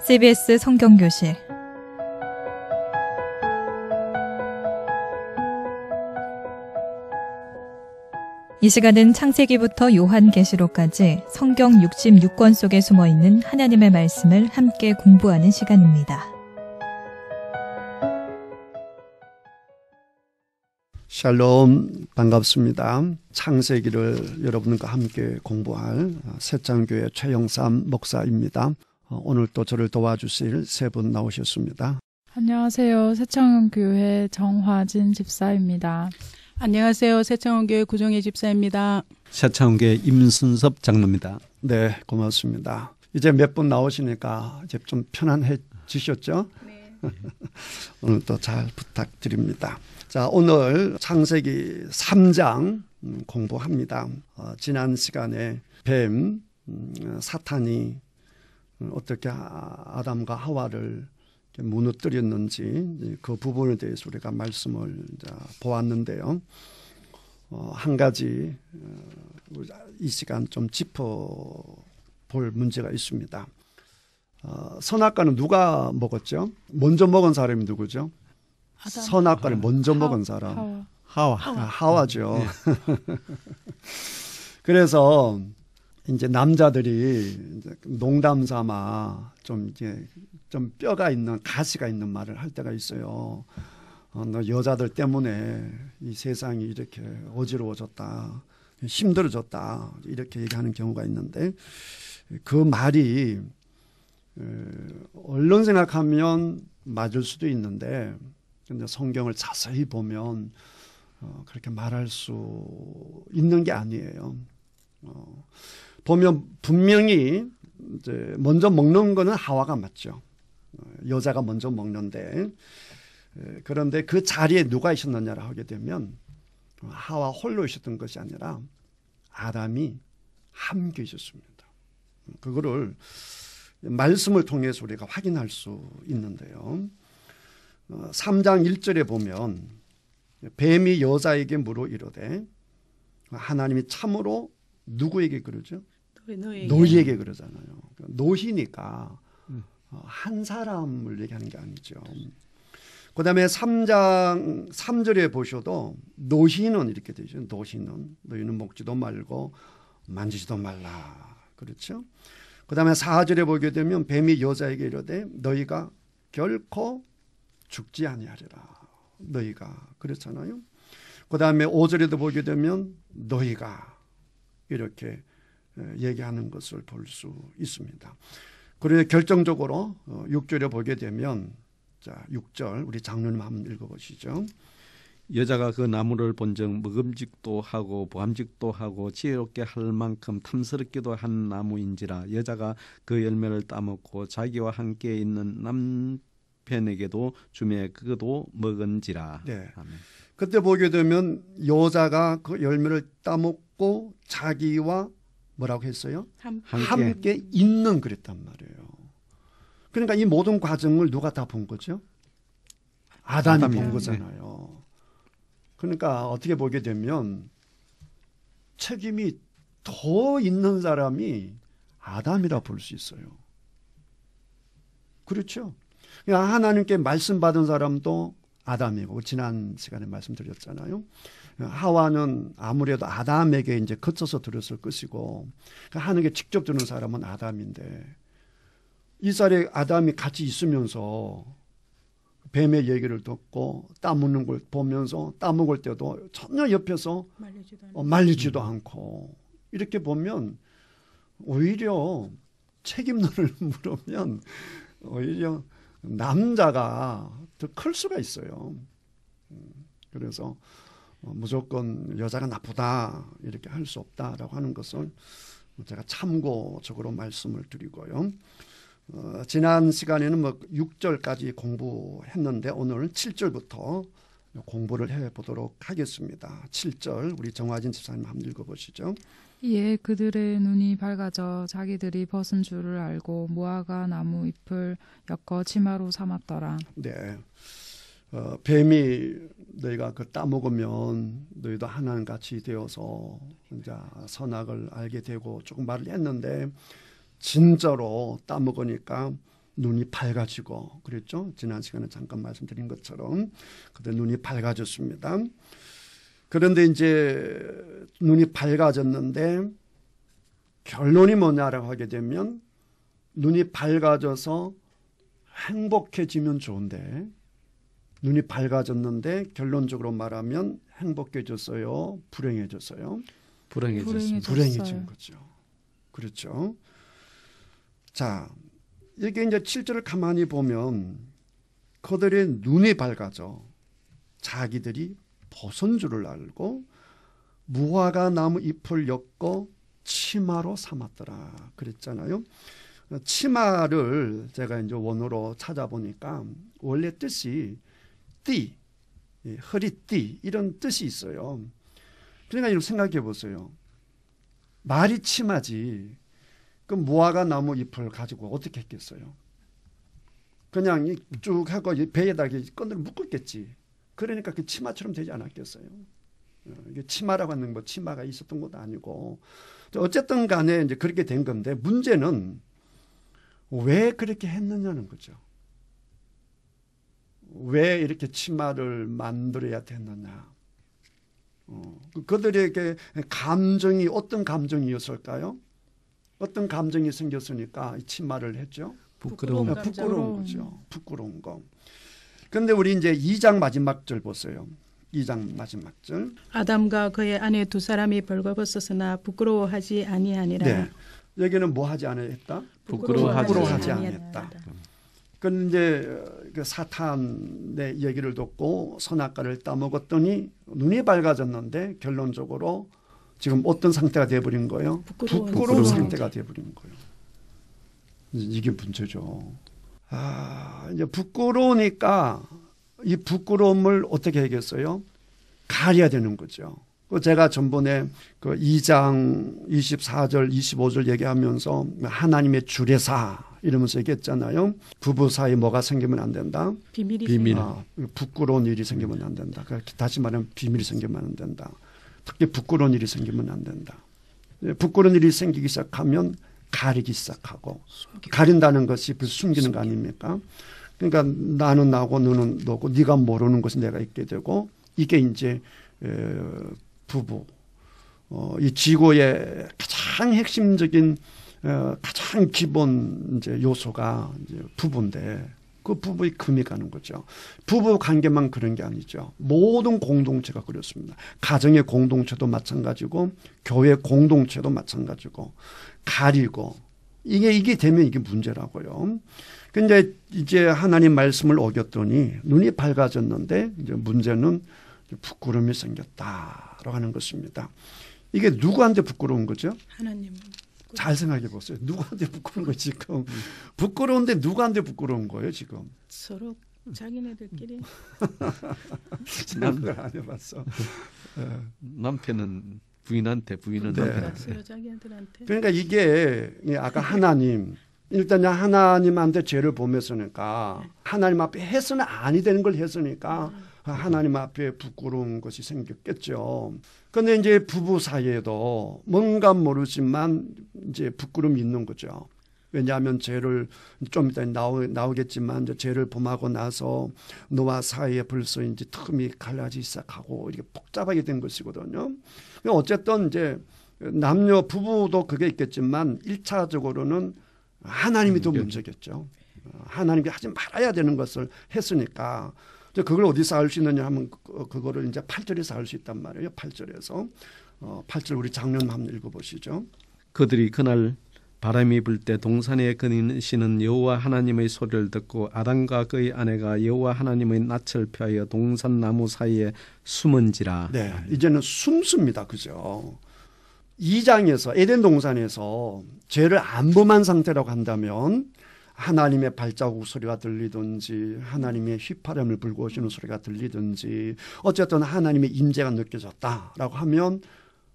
CBS 성경교실 이 시간은 창세기부터 요한계시록까지 성경 66권 속에 숨어있는 하나님의 말씀을 함께 공부하는 시간입니다. 샬롬, 반갑습니다. 창세기를 여러분과 함께 공부할 새창교회 최영삼 목사입니다. 오늘 또 저를 도와주실 세 분 나오셨습니다. 안녕하세요. 새창교회 정화진 집사입니다. 안녕하세요. 새창원교회 구정혜 집사입니다. 새창원교회 임순섭 장로입니다. 네, 고맙습니다. 이제 몇 분 나오시니까 이제 좀 편안해지셨죠? 네. 오늘도 잘 부탁드립니다. 자, 오늘 창세기 3장 공부합니다. 지난 시간에 뱀, 사탄이 어떻게 아담과 하와를 무너뜨렸는지 그 부분에 대해서 우리가 말씀을 보았는데요. 한 가지 이 시간 좀 짚어볼 문제가 있습니다. 선악과는 누가 먹었죠? 먼저 먹은 사람이 누구죠? 아담. 선악과를 먼저 먹은 사람. 하와죠. 네. 그래서 이제 남자들이 이제 농담 삼아 좀 뼈가 있는 가시가 있는 말을 할 때가 있어요. 너 여자들 때문에 이 세상이 이렇게 어지러워졌다, 힘들어졌다 이렇게 얘기하는 경우가 있는데 그 말이 얼른 생각하면 맞을 수도 있는데 근데 성경을 자세히 보면 그렇게 말할 수 있는 게 아니에요. 보면 분명히 이제 먼저 먹는 거는 하와가 맞죠. 여자가 먼저 먹는데 그런데 그 자리에 누가 있었느냐를 하게 되면 하와 홀로 있었던 것이 아니라 아담이 함께 있었습니다. 그거를 말씀을 통해서 우리가 확인할 수 있는데요. 3장 1절에 보면 뱀이 여자에게 물어 이르되 하나님이 참으로 누구에게 그러죠? 노희에게 그러잖아요. 노희니까 한 사람을 얘기하는 게 아니죠. 그 다음에 3장 3절에 보셔도 노희는 이렇게 되죠. 너희는 먹지도 말고 만지지도 말라. 그렇죠? 그 다음에 4절에 보게 되면 뱀이 여자에게 이르되 너희가 결코 죽지 아니하리라. 너희가 그렇잖아요. 그 다음에 5절에도 보게 되면 너희가 이렇게 얘기하는 것을 볼 수 있습니다. 그리고 결정적으로 6절에 보게 되면 자 6절 우리 장로님 한번 읽어보시죠. 여자가 그 나무를 본즉 먹음직도 하고 보암직도 하고 지혜롭게 할 만큼 탐스럽기도 한 나무인지라 여자가 그 열매를 따먹고 자기와 함께 있는 남편에게도 주매 그도 먹은지라. 네. 아멘. 그때 보게 되면 여자가 그 열매를 따먹고 자기와 뭐라고 했어요? 함께 있는 그랬단 말이에요. 그러니까 이 모든 과정을 누가 다 본 거죠? 아담이 본 거잖아요. 그러니까 어떻게 보게 되면 책임이 더 있는 사람이 아담이라 볼 수 있어요. 그렇죠? 그러니까 하나님께 말씀 받은 사람도 아담이고 지난 시간에 말씀드렸잖아요. 하와는 아무래도 아담에게 이제 거쳐서 들었을 것이고 하나님께 직접 들은 사람은 아담인데 이 자리에 아담이 같이 있으면서 뱀의 얘기를 듣고 따먹는 걸 보면서 따먹을 때도 전혀 옆에서 말리지도 않고 이렇게 보면 오히려 책임론을 물으면 오히려 남자가 더 클 수가 있어요. 그래서 무조건 여자가 나쁘다 이렇게 할 수 없다라고 하는 것을 제가 참고적으로 말씀을 드리고요. 지난 시간에는 6절까지 공부했는데 오늘 7절부터 공부를 해보도록 하겠습니다. 7절 우리 정화진 집사님 한번 읽어보시죠. 이에 그들의 눈이 밝아져 자기들이 벗은 줄을 알고 무화과 나무 잎을 엮어 치마로 삼았더라. 네, 뱀이 너희가 그 따먹으면 너희도 하나님 같이 되어서 이제 선악을 알게 되고 조금 말을 했는데 진짜로 따먹으니까 눈이 밝아지고 그랬죠. 지난 시간에 잠깐 말씀드린 것처럼 그때 눈이 밝아졌습니다. 그런데 이제 눈이 밝아졌는데 결론이 뭐냐라고 하게 되면 눈이 밝아져서 행복해지면 좋은데 눈이 밝아졌는데 결론적으로 말하면 행복해졌어요? 불행해졌어요? 불행해졌습니다. 불행해진 거죠. 그렇죠. 자, 이게 이제 7절을 가만히 보면 그들의 눈이 밝아져 자기들이 벗은 줄을 알고 무화과 나무 잎을 엮어 치마로 삼았더라 그랬잖아요. 치마를 제가 이제 원어로 찾아보니까 원래 뜻이 띠, 허리띠 이런 뜻이 있어요. 그러니까 이렇게 생각해 보세요. 말이 치마지. 그 무화과 나무 잎을 가지고 어떻게 했겠어요? 그냥 쭉 하고 배에다 끈을 묶었겠지. 그러니까 그 치마처럼 되지 않았겠어요. 이게 치마라고 하는 뭐 치마가 있었던 것도 아니고 어쨌든 간에 이제 그렇게 된 건데 문제는 왜 그렇게 했느냐는 거죠. 왜 이렇게 치마를 만들어야 됐느냐. 그들에게 감정이 어떤 감정이었을까요? 어떤 감정이 생겼으니까 이 치마를 했죠? 부끄러운 부끄러운 거죠. 부끄러운 거. 그런데 우리 이제 2장 마지막 절 보세요. 2장 마지막 절. 아담과 그의 아내 두 사람이 벌거벗었으나 부끄러워하지 아니하니라. 네. 여기는 뭐 하지 아니했다? 부끄러워하지 아니했다. 그런데 그 사탄의 얘기를 듣고 선악과를 따먹었더니 눈이 밝아졌는데 결론적으로 지금 어떤 상태가 돼버린 거예요? 부끄러운 상태가 돼버린 거예요. 이게 문제죠. 이제 부끄러우니까 이 부끄러움을 어떻게 하겠어요? 가려야 되는 거죠. 제가 전번에 그 2장 24절 25절 얘기하면서 하나님의 주례사 이러면서 얘기했잖아요. 부부 사이 뭐가 생기면 안 된다? 비밀. 부끄러운 일이 생기면 안 된다. 다시 말하면 비밀이 생기면 안 된다. 특히 부끄러운 일이 생기면 안 된다. 부끄러운 일이 생기기 시작하면 가리기 시작하고 가린다는 것이 숨기는 거 아닙니까? 그러니까 나는 나고 너는 너고 네가 모르는 것이 내가 있게 되고 이게 이제 부부 이 지구의 가장 핵심적인 가장 기본 이제 요소가 이제 부부인데 그 부부의 금이 가는 거죠. 부부 관계만 그런 게 아니죠. 모든 공동체가 그렇습니다. 가정의 공동체도 마찬가지고 교회 공동체도 마찬가지고 가리고 이게 되면 이게 문제라고요. 근데 이제 하나님 말씀을 어겼더니 눈이 밝아졌는데 이제 문제는 부끄러움이 생겼다라고 하는 것입니다. 이게 누구한테 부끄러운 거죠? 하나님. 잘 생각해 보세요. 누구한테 부끄러운 거예요 지금? 부끄러운데 누구한테 부끄러운 거예요 지금? 서로 자기네들끼리. 그걸 안 해봤어. 남편은 부인한테, 부인은 네. 남편한테. 자기네들한테. 그러니까 이게 아까 하나님 일단 하나님한테 죄를 범했으니까 하나님 앞에 해서는 아니 되는 걸 했으니까 하나님 앞에 부끄러운 것이 생겼겠죠. 그런데 이제 부부 사이에도 뭔가 모르지만 이제 부끄러움이 있는 거죠. 왜냐하면 죄를 좀 이따 나오겠지만 이제 죄를 범하고 나서 너와 사이에 벌써 이제 틈이 갈라지기 시작하고 이렇게 복잡하게 된 것이거든요. 어쨌든 이제 남녀 부부도 그게 있겠지만 1차적으로는 하나님이 더 문제겠죠. 하나님이 하지 말아야 되는 것을 했으니까 그걸 어디서 알 수 있느냐 하면 그거를 이제 8절에서 알 수 있단 말이에요. 8절에서 8절 우리 장면 한번 읽어보시죠. 그들이 그날 바람이 불 때 동산에 거니시는 여호와 하나님의 소리를 듣고 아담과 그의 아내가 여호와 하나님의 낯을 피하여 동산 나무 사이에 숨은지라. 네, 이제는 숨습니다. 그죠? 2장에서 에덴 동산에서 죄를 안 범한 상태라고 한다면 하나님의 발자국 소리가 들리든지 하나님의 휘파람을 불고 오시는 소리가 들리든지 어쨌든 하나님의 임재가 느껴졌다라고 하면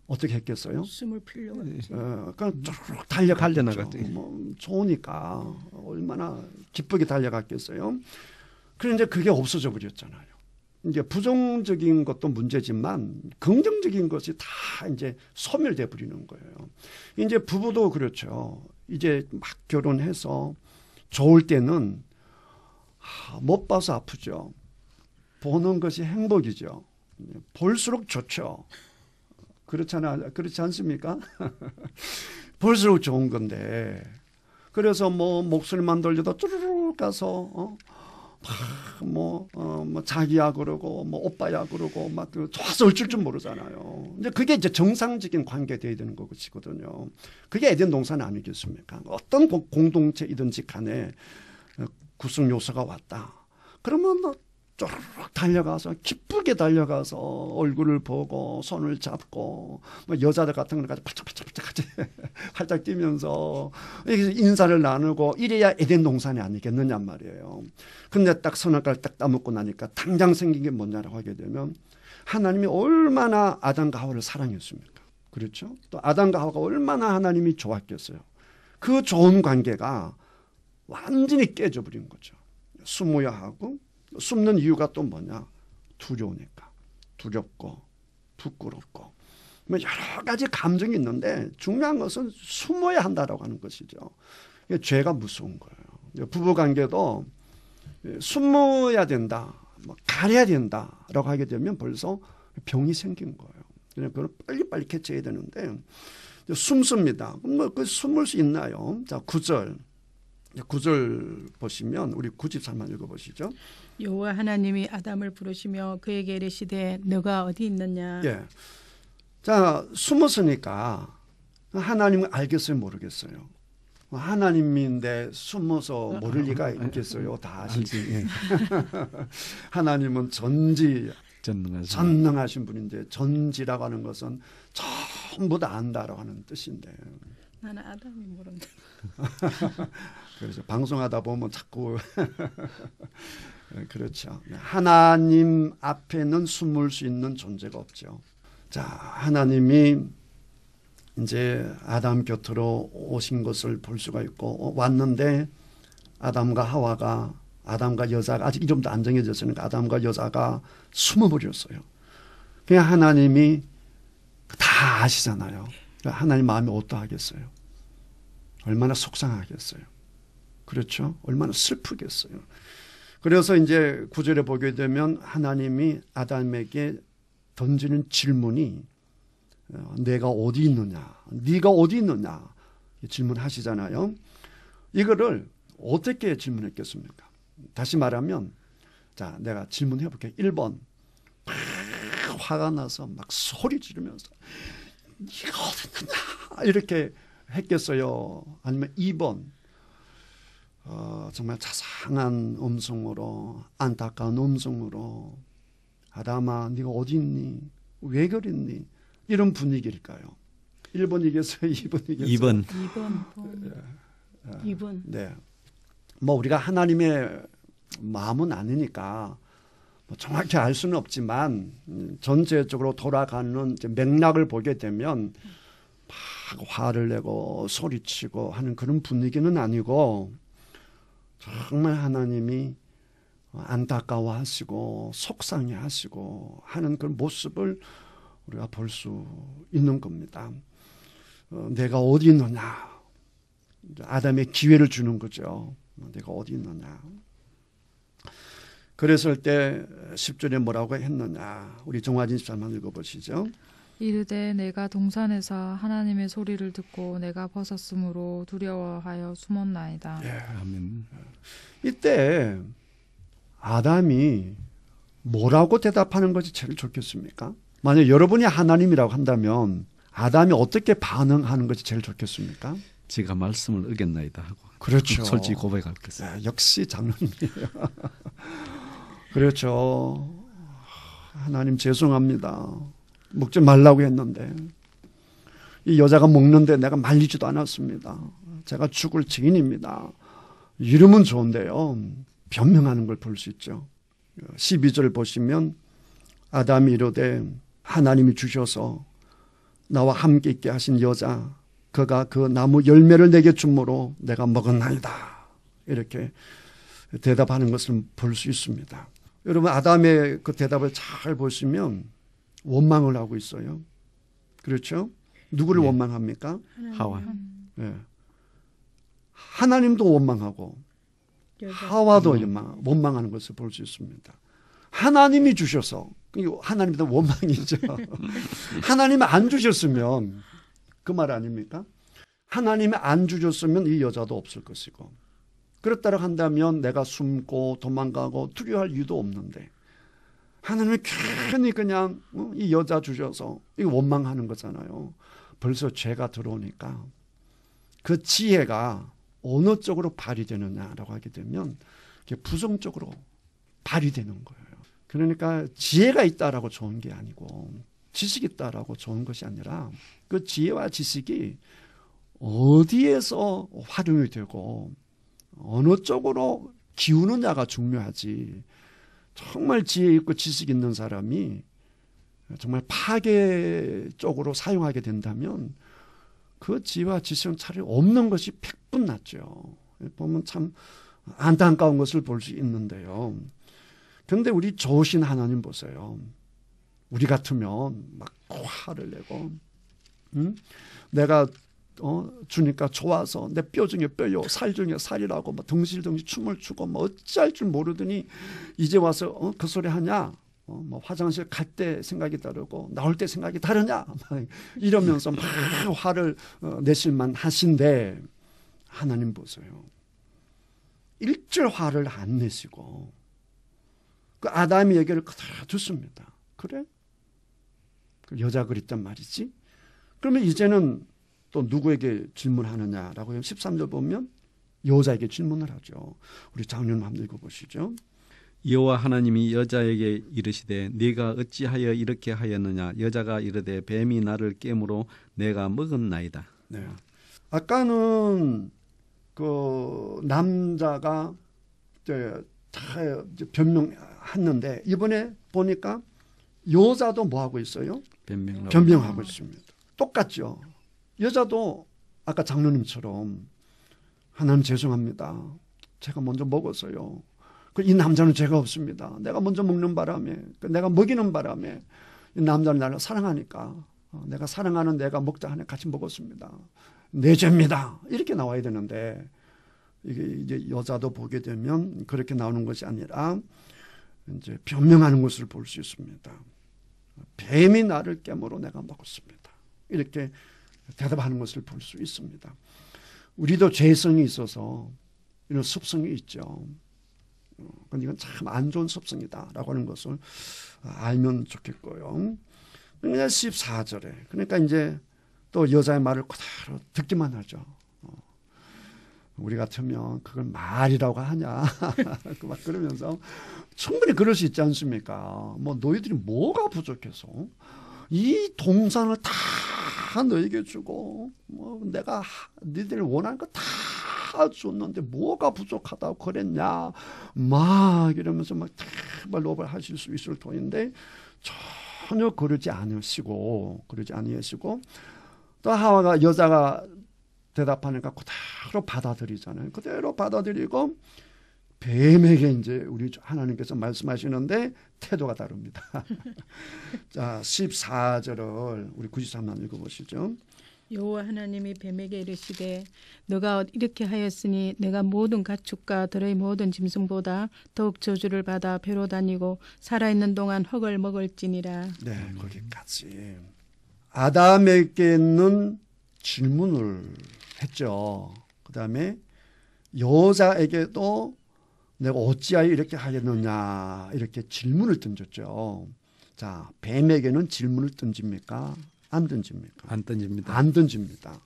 어떻게 했겠어요? 숨을 풀려고. 그냥 쭉 달려나갔죠. 달려나갔죠. 좋으니까 얼마나 기쁘게 달려갔겠어요. 그런데 그게 없어져 버렸잖아요. 이제 부정적인 것도 문제지만 긍정적인 것이 다 이제 소멸돼 버리는 거예요. 이제 부부도 그렇죠. 이제 막 결혼해서 좋을 때는 못 봐서 아프죠. 보는 것이 행복이죠. 볼수록 좋죠. 그렇지 않습니까? 볼수록 좋은 건데. 그래서 뭐 목소리만 들려도 쭈르륵 가서 뭐 자기야 그러고 뭐 오빠야 그러고 막 좋아서 어쩔 줄 모르잖아요. 이제 그게 이제 정상적인 관계 돼야 되는 것이거든요. 그게 에덴 동산 아니겠습니까? 어떤 공동체이든지 간에 구성 요소가 왔다. 그러면 쪼르륵 달려가서 기쁘게 달려가서 얼굴을 보고 손을 잡고 뭐 여자들 같은 거는 팔짝팔짝 활짝 뛰면서 인사를 나누고 이래야 에덴 동산이 아니겠느냐 말이에요. 근데 딱 선악과를 딱 따먹고 나니까 당장 생긴 게 뭐냐라고 하게 되면 하나님이 얼마나 아담과 하와를 사랑했습니까? 그렇죠? 또 아담과 하와가 얼마나 하나님이 좋았겠어요. 그 좋은 관계가 완전히 깨져버린 거죠. 숨어야 하고 숨는 이유가 또 뭐냐? 두려우니까. 두렵고 부끄럽고 뭐 여러 가지 감정이 있는데 중요한 것은 숨어야 한다라고 하는 것이죠. 죄가 무서운 거예요. 부부관계도 숨어야 된다, 뭐 가려야 된다라고 하게 되면 벌써 병이 생긴 거예요. 그걸 빨리빨리 캐치해야 되는데 숨습니다. 뭐 그 숨을 수 있나요? 자, 9절 보시면 우리 9집 읽어보시죠. 여호와 하나님이 아담을 부르시며 그에게 이르시되 너가 어디 있느냐. 예. 자, 숨었으니까 하나님은 알겠어요, 모르겠어요? 하나님인데 숨어서 모를 리가 있겠어요? 다 아시지. 예. 하나님은 전능하신 분인데 전지라고 하는 것은 전부 다 안다라고 하는 뜻인데. 나는 아담이 모른다. 그래서 방송하다 보면 자꾸 그렇죠. 하나님 앞에는 숨을 수 있는 존재가 없죠. 자, 하나님이 이제 아담 곁으로 오신 것을 볼 수가 있고 왔는데 아담과 여자가 아직 이름도 안 정해졌으니까 아담과 여자가 숨어버렸어요. 그냥 하나님이 다 아시잖아요. 하나님 마음이 어떠하겠어요? 얼마나 속상하겠어요? 그렇죠? 얼마나 슬프겠어요? 그래서 이제 9절에 보게 되면 하나님이 아담에게 던지는 질문이 내가 어디 있느냐? 네가 어디 있느냐? 질문하시잖아요. 이거를 어떻게 질문했겠습니까? 다시 말하면 자, 내가 질문해 볼게요. 1번 막 화가 나서 막 소리 지르면서 네가 어디 있느냐? 이렇게 했겠어요? 아니면 2번 정말 자상한 음성으로 안타까운 음성으로 아담아 네가 어디 있니? 왜 그랬니? 이런 분위기일까요? 1번이겠어요? 2번이겠어요? 2번. 네. 뭐 우리가 하나님의 마음은 아니니까 뭐 정확히 알 수는 없지만 전체적으로 돌아가는 이제 맥락을 보게 되면 막 화를 내고 소리치고 하는 그런 분위기는 아니고 정말 하나님이 안타까워하시고 속상해하시고 하는 그런 모습을 우리가 볼 수 있는 겁니다. 내가 어디 있느냐. 아담의 기회를 주는 거죠. 내가 어디 있느냐. 그랬을 때 10절에 뭐라고 했느냐. 우리 정화진 집사만 읽어보시죠. 이르되 내가 동산에서 하나님의 소리를 듣고 내가 벗었으므로 두려워하여 숨었나이다. 예. 아멘. 이때 아담이 뭐라고 대답하는 것이 제일 좋겠습니까? 만약 여러분이 하나님이라고 한다면 아담이 어떻게 반응하는 것이 제일 좋겠습니까? 제가 말씀을 어겼나이다 하고 그렇죠. 솔직히 고백할겠어요. 네, 역시 장로님이에요. 그렇죠. 하나님 죄송합니다. 먹지 말라고 했는데 이 여자가 먹는데 내가 말리지도 않았습니다. 제가 죽을 증인입니다. 이러면 좋은데요. 변명하는 걸 볼 수 있죠. 12절 보시면 아담이 이르되 하나님이 주셔서 나와 함께 있게 하신 여자 그가 그 나무 열매를 내게 주므로 내가 먹었나이다. 이렇게 대답하는 것을 볼 수 있습니다. 여러분 아담의 그 대답을 잘 보시면 원망을 하고 있어요. 그렇죠? 누구를 네. 원망합니까? 하와. 네. 하나님도 원망하고 하와도 원망하는 것을 볼 수 있습니다. 하나님이 주셔서 하나님도 원망이죠. 하나님이 안 주셨으면 그 말 아닙니까? 하나님이 안 주셨으면 이 여자도 없을 것이고 그렇다고 한다면 내가 숨고 도망가고 두려워할 이유도 없는데 하나님이 괜히 그냥 이 여자 주셔서 이거 원망하는 거잖아요. 벌써 죄가 들어오니까 그 지혜가 어느 쪽으로 발휘되느냐라고 하게 되면 부정적으로 발휘되는 거예요. 그러니까 지혜가 있다라고 좋은 게 아니고 지식이 있다라고 좋은 것이 아니라 그 지혜와 지식이 어디에서 활용이 되고 어느 쪽으로 기우느냐가 중요하지. 정말 지혜 있고 지식 있는 사람이 정말 파괴 쪽으로 사용하게 된다면 그 지혜와 지식은 차라리 없는 것이 100분 낫죠. 보면 참 안타까운 것을 볼 수 있는데요. 그런데 우리 좋으신 하나님 보세요. 우리 같으면 막 화를 내고 내가 주니까 좋아서 내 뼈 중에 뼈요 살 중에 살이라고 뭐 덩실덩실 춤을 추고 뭐 어찌할 줄 모르더니 이제 와서 그 소리 하냐 뭐 화장실 갈 때 생각이 다르고 나올 때 생각이 다르냐 이러면서 막 화를 내실만 하신데 하나님 보세요. 일절 화를 안 내시고 그 아담의 얘기를 그대로 듣습니다. 그래? 그 여자 그랬단 말이지. 그러면 이제는 또 누구에게 질문하느냐라고 하면 13절 보면 여자에게 질문을 하죠. 우리 장로님 한번 읽어보시죠. 여호와 하나님이 여자에게 이르시되 네가 어찌하여 이렇게 하였느냐. 여자가 이르되 뱀이 나를 깨므로 내가 먹었나이다. 네. 아까는 그 남자가 변명했는데 이번에 보니까 여자도 뭐 하고 있어요? 변명하고 있습니다. 똑같죠. 여자도 아까 장로님처럼 하나님 죄송합니다. 제가 먼저 먹었어요. 이 남자는 죄가 없습니다. 내가 먼저 먹는 바람에 내가 먹이는 바람에 이 남자는 나를 사랑하니까 내가 사랑하는 내가 먹자 하니 같이 먹었습니다. 내 죄입니다. 이렇게 나와야 되는데 이게 이제 여자도 보게 되면 그렇게 나오는 것이 아니라 이제 변명하는 것을 볼 수 있습니다. 뱀이 나를 깨물어 내가 먹었습니다. 이렇게 대답하는 것을 볼 수 있습니다. 우리도 죄성이 있어서 이런 습성이 있죠. 근데 이건 참 안 좋은 습성이다라고 하는 것을 알면 좋겠고요. 그러니까 14절에 그러니까 이제 또 여자의 말을 그대로 듣기만 하죠. 우리 같으면 그걸 말이라고 하냐 막 그러면서 충분히 그럴 수 있지 않습니까? 뭐 너희들이 뭐가 부족해서 이 동산을 다 너에게 주고 뭐 내가 너희들이 원하는 거 다 줬는데 뭐가 부족하다고 그랬냐 막 이러면서 막 노발 하실 수 있을 터인데 전혀 그러지 않으시고 또 하와가 여자가 대답하니까 그대로 받아들이잖아요. 그대로 받아들이고 뱀에게 이제 우리 하나님께서 말씀하시는데 태도가 다릅니다. 자, 14절을 우리 93만 읽어보시죠. 여호와 하나님이 뱀에게 이르시되 너가 이렇게 하였으니 내가 모든 가축과 들의 모든 짐승보다 더욱 저주를 받아 배로 다니고 살아있는 동안 흙을 먹을지니라. 네, 거기까지. 아담에게는 질문을 했죠. 그 다음에 여자에게도 내가 어찌하여 이렇게 하였느냐 이렇게 질문을 던졌죠. 자, 뱀에게는 질문을 던집니까? 안 던집니까? 안 던집니다. 안 던집니다.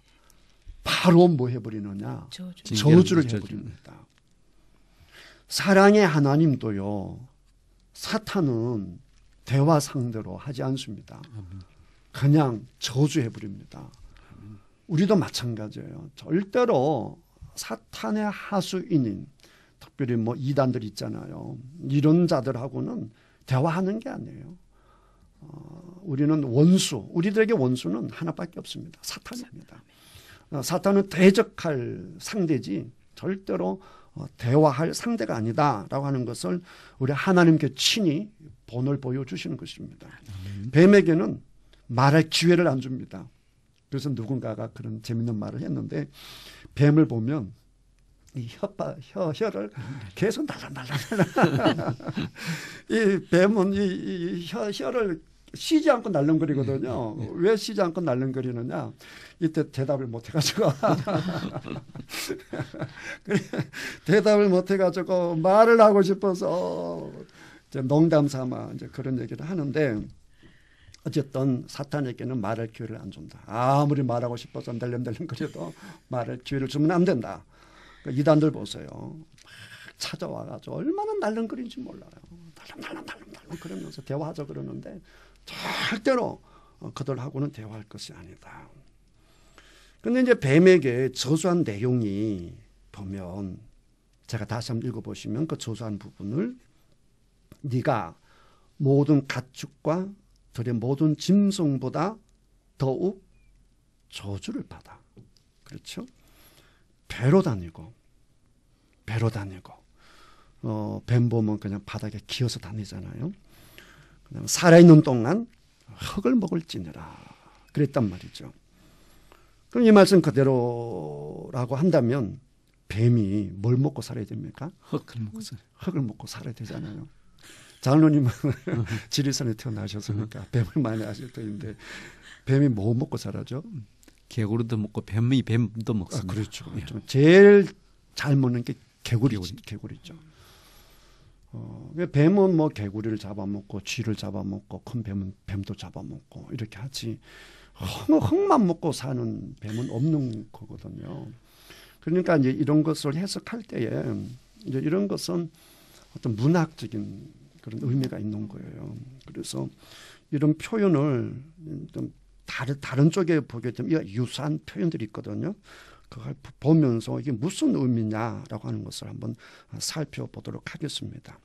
바로 뭐 해버리느냐? 저주를 해버립니다. 사랑의 하나님도요. 사탄은 대화 상대로 하지 않습니다. 그냥 저주해버립니다. 우리도 마찬가지예요. 절대로 사탄의 하수인인 특별히 뭐 이단들 있잖아요. 이런 자들하고는 대화하는 게 아니에요. 우리는 우리들에게 원수는 하나밖에 없습니다. 사탄입니다. 사탄은 대적할 상대지 절대로 대화할 상대가 아니다라고 하는 것을 우리 하나님께 친히 본을 보여주시는 것입니다. 뱀에게는 말할 기회를 안 줍니다. 그래서 누군가가 그런 재밌는 말을 했는데 뱀을 보면 이 혀를 계속 날랑날랑 이 뱀은 이 혀를 쉬지 않고 날름거리거든요. 왜 쉬지 않고 날름거리느냐? 이때 대답을 못 해가지고 대답을 못 해가지고 말을 하고 싶어서 이제 농담 삼아 이제 그런 얘기를 하는데 어쨌든 사탄에게는 말할 기회를 안 준다. 아무리 말하고 싶어서 날름날름거려도 말할 기회를 주면 안 된다. 그러니까 이단들 보세요. 막 찾아와가지고 얼마나 날름거리는지 몰라요. 날름 그러면서 대화하자 그러는데 절대로 그들하고는 대화할 것이 아니다. 그런데 이제 뱀에게 저주한 내용이 보면 제가 다시 한번 읽어보시면 그 저주한 부분을 네가 모든 가축과 들의 모든 짐승보다 더욱 저주를 받아. 그렇죠? 배로 다니고 뱀 보면 그냥 바닥에 기어서 다니잖아요. 살아있는 동안 흙을 먹을지니라 그랬단 말이죠. 그럼 이 말씀 그대로라고 한다면 뱀이 뭘 먹고 살아야 됩니까? 흙을 먹고 살아야 되잖아요. 장로님은 지리산에 태어나셨으니까 뱀을 많이 아실 터인데 뱀이 뭐 먹고 살아죠? 개구리도 먹고 뱀도 먹습니다. 그렇죠. 제일 잘 먹는 게 개구리죠. 뱀은 뭐 개구리를 잡아먹고 쥐를 잡아먹고 큰 뱀은 뱀도 잡아먹고 이렇게 하지 흙만 먹고 사는 뱀은 없는 거거든요. 그러니까 이제 이런 것을 해석할 때에 이제 이런 것은 어떤 문학적인 그런 의미가 있는 거예요. 그래서 이런 표현을 좀 다른 쪽에 보게 되면 유사한 표현들이 있거든요. 그걸 보면서 이게 무슨 의미냐라고 하는 것을 한번 살펴보도록 하겠습니다.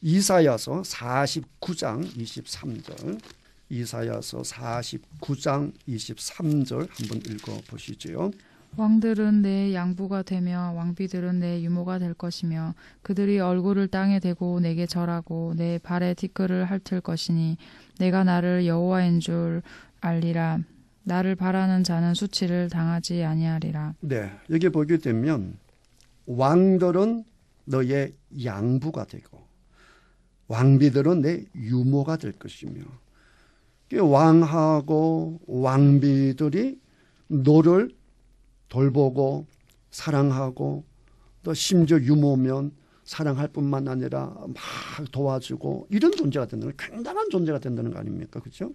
이사야서 49장 23절 이사야서 49장 23절 한번 읽어보시죠. 왕들은 내 양부가 되며 왕비들은 내 유모가 될 것이며 그들이 얼굴을 땅에 대고 내게 절하고 내 발에 티끌을 핥을 것이니 내가 나를 여호와인 줄 알리라. 나를 바라는 자는 수치를 당하지 아니하리라. 네, 여기 보게 되면 왕들은 너의 양부가 되고 왕비들은 내 유모가 될 것이며 왕하고 왕비들이 너를 돌보고 사랑하고 또 심지어 유모면 사랑할 뿐만 아니라 막 도와주고 이런 존재가 된다는 굉장한 존재가 된다는 거 아닙니까? 그렇죠?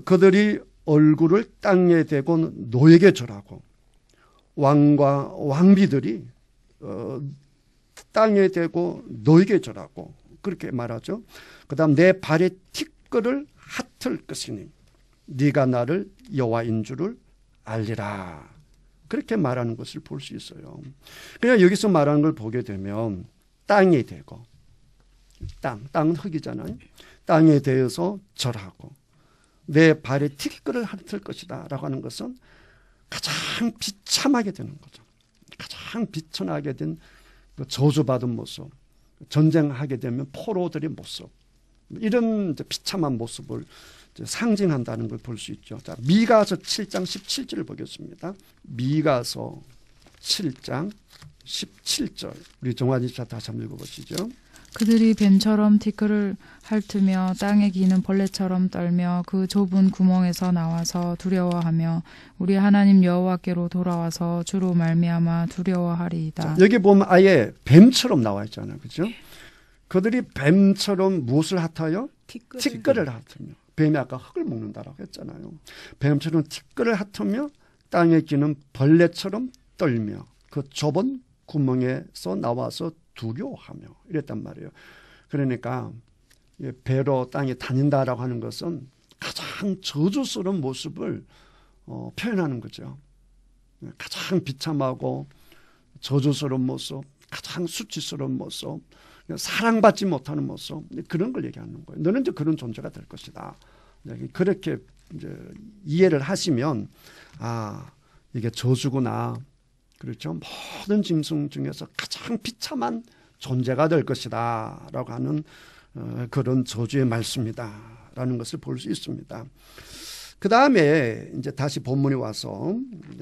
그들이 얼굴을 땅에 대고 너에게 절하고 왕과 왕비들이 땅에 대고 너에게 절하고 그렇게 말하죠. 그 다음 내 발에 티끌을 핥을 것이니 네가 나를 여호와인 줄을 알리라. 그렇게 말하는 것을 볼 수 있어요. 그냥 여기서 말하는 걸 보게 되면 땅에 대고 땅은 흙이잖아요. 땅에 대해서 절하고 내 발에 티끌을 핥을 것이다 라고 하는 것은 가장 비참하게 되는 거죠. 가장 비천하게 된 저주받은 모습, 전쟁하게 되면 포로들의 모습 이런 비참한 모습을 상징한다는 걸 볼 수 있죠. 자, 미가서 7장 17절을 보겠습니다. 미가서 7장 17절 우리 정환이 자 다시 한번 읽어보시죠. 그들이 뱀처럼 티끌을 핥으며 땅에 기는 벌레처럼 떨며 그 좁은 구멍에서 나와서 두려워하며 우리 하나님 여호와께로 돌아와서 주로 말미암아 두려워하리이다. 자, 여기 보면 아예 뱀처럼 나와 있잖아요. 그렇죠? 그들이 뱀처럼 무엇을 핥아요? 티끌을 핥으며. 뱀이 아까 흙을 먹는다라고 했잖아요. 뱀처럼 티끌을 핥으며 땅에 기는 벌레처럼 떨며 그 좁은 구멍에서 나와서 두려워하며 이랬단 말이에요. 그러니까 배로 땅에 다닌다라고 하는 것은 가장 저주스러운 모습을 표현하는 거죠. 가장 비참하고 저주스러운 모습, 가장 수치스러운 모습, 사랑받지 못하는 모습 그런 걸 얘기하는 거예요. 너는 이제 그런 존재가 될 것이다. 그렇게 이제 이해를 하시면 아 이게 저주구나. 그렇죠. 모든 짐승 중에서 가장 비참한 존재가 될 것이다 라고 하는 그런 저주의 말씀이다 라는 것을 볼 수 있습니다. 그 다음에 이제 다시 본문에 와서